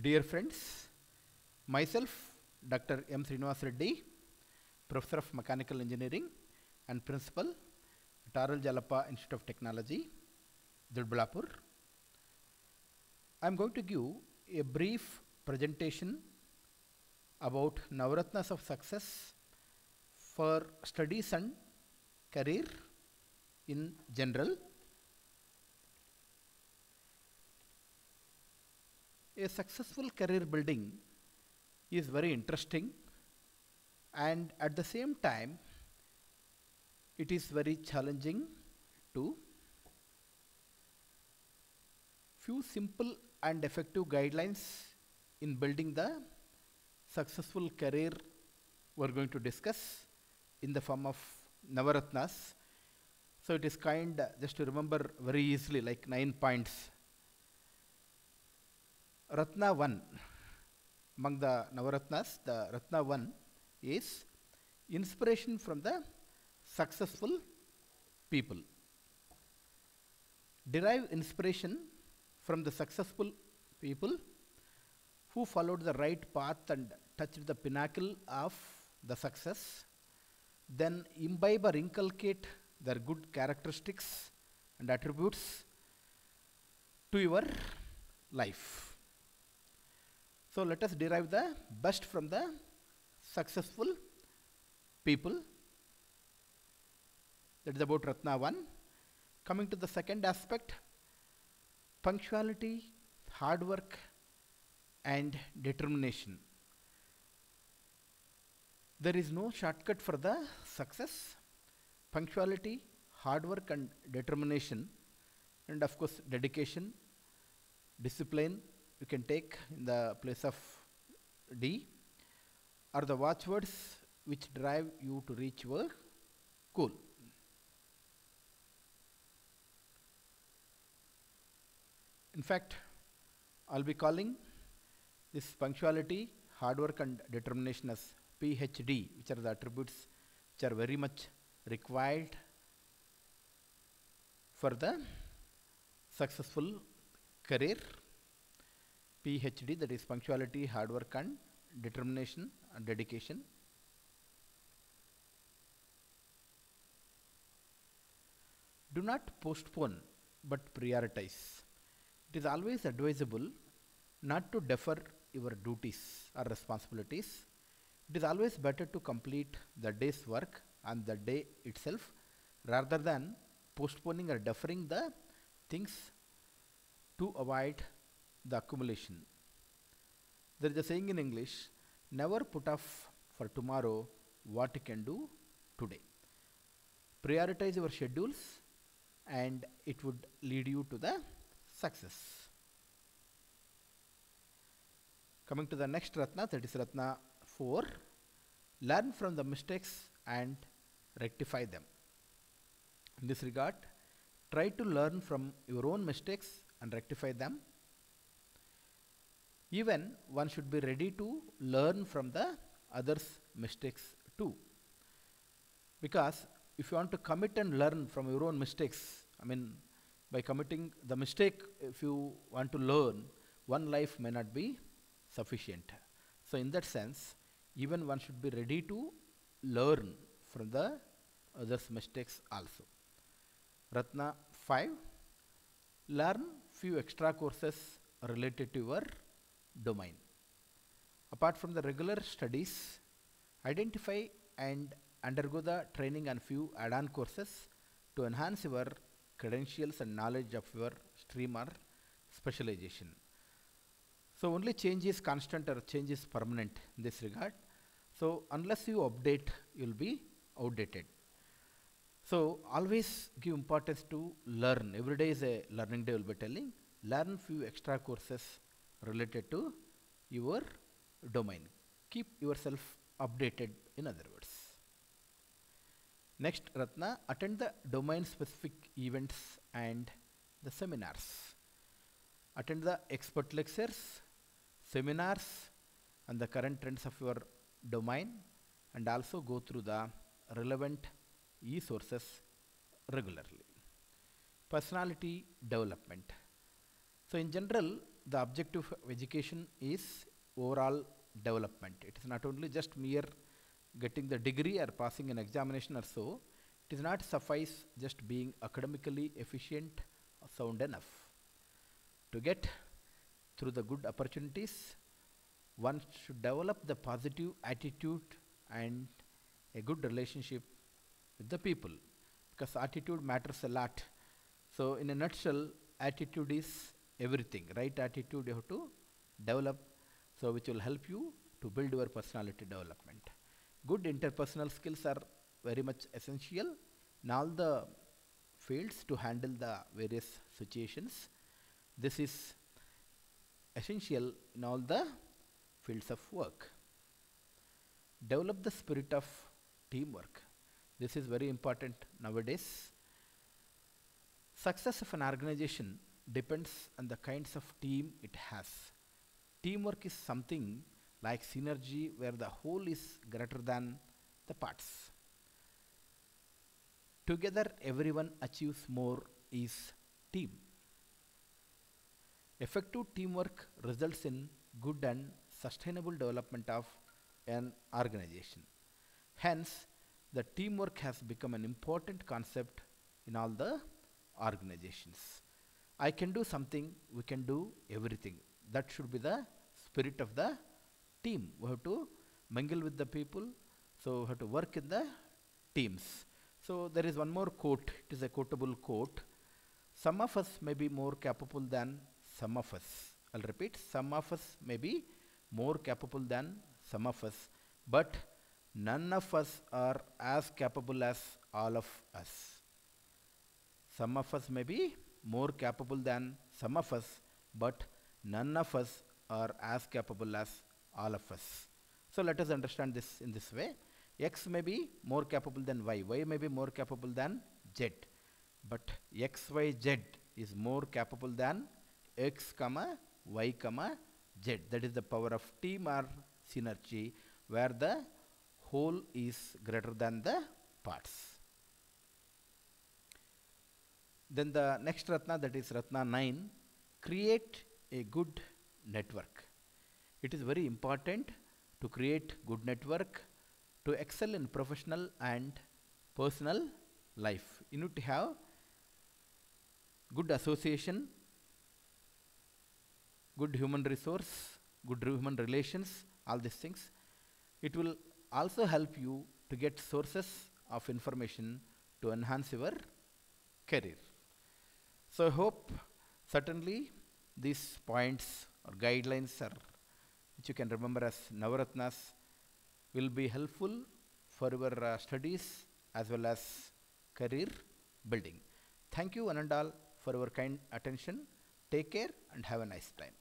Dear friends, myself Dr. M. Srinivas Reddy, Professor of Mechanical Engineering and Principal at R.L. Jalapa Institute of Technology, Dodballapur. I am going to give a brief presentation about Navaratnas of Success for studies and career in general. A successful career building is very interesting, and at the same time it is very challenging too. Few simple and effective guidelines in building the successful career we are going to discuss in the form of Navaratnas. So it is just to remember very easily, like 9 points. Ratna 1, among the Navaratnas, the Ratna 1 is inspiration from the successful people. Derive inspiration from the successful people who followed the right path and touched the pinnacle of the success. Then imbibe or inculcate their good characteristics and attributes to your life. So let us derive the best from the successful people. That is about Ratna 1. Coming to the second aspect, punctuality, hard work and determination. There is no shortcut for the success. Punctuality, hard work and determination, and of course dedication, discipline, you can take in the place of D, are the watchwords which drive you to reach your goal. In fact, I'll be calling this punctuality, hard work and determination as PhD, which are the attributes which are very much required for the successful career. PhD, that is punctuality, hard work and determination and dedication. Do not postpone but prioritize. It is always advisable not to defer your duties or responsibilities. It is always better to complete the day's work on the day itself rather than postponing or deferring the things to avoid the accumulation. There is a saying in English, never put off for tomorrow what you can do today. Prioritize your schedules and it would lead you to the success. Coming to the next Ratna, that is Ratna 4, learn from the mistakes and rectify them. In this regard, try to learn from your own mistakes and rectify them. Even one should be ready to learn from the others' mistakes too. Because if you want to commit and learn from your own mistakes, by committing the mistake, if you want to learn, one life may not be sufficient. So in that sense, even one should be ready to learn from the others' mistakes also. Ratna 5, learn few extra courses related to your domain. Apart from the regular studies, identify and undergo the training and few add-on courses to enhance your credentials and knowledge of your stream or specialization. So only change is constant or change is permanent in this regard. So unless you update, you will be outdated. So always give importance to learn. Every day is a learning day, will be telling. Learn few extra courses related to your domain. Keep yourself updated, in other words. Next Ratna, attend the domain specific events and the seminars. Attend the expert lectures, seminars and the current trends of your domain, and also go through the relevant e-sources regularly. Personality development. So in general, the objective of education is overall development. It is not only just mere getting the degree or passing an examination or so. It is not suffice just being academically efficient or sound enough. To get through the good opportunities, one should develop the positive attitude and a good relationship with the people, because attitude matters a lot. So, in a nutshell, attitude is everything. Right attitude you have to develop, so which will help you to build your personality development. Good interpersonal skills are very much essential in all the fields to handle the various situations. This is essential in all the fields of work. Develop the spirit of teamwork. This is very important nowadays. Success of an organization depends on the kinds of team it has. Teamwork is something like synergy where the whole is greater than the parts. Together everyone achieves more is team. Effective teamwork results in good and sustainable development of an organization. Hence, the teamwork has become an important concept in all the organizations. I can do something, we can do everything. That should be the spirit of the team. We have to mingle with the people, so we have to work in the teams. So there is one more quote, it is a quotable quote. Some of us may be more capable than some of us. I'll repeat, some of us may be more capable than some of us, but none of us are as capable as all of us. Some of us may be more capable than some of us, but none of us are as capable as all of us. So let us understand this in this way. X may be more capable than Y. Y may be more capable than Z. But X, Y, Z is more capable than X, Y, Z. That is the power of team or synergy, where the whole is greater than the parts. Then the next Ratna, that is Ratna 9, create a good network. It is very important to create good network to excel in professional and personal life. You need to have good association, good human resource, good human relations, all these things. It will also help you to get sources of information to enhance your career. So I hope certainly these points or guidelines are, which you can remember as Navaratnas, will be helpful for your studies as well as career building. Thank you one and all for your kind attention. Take care and have a nice time.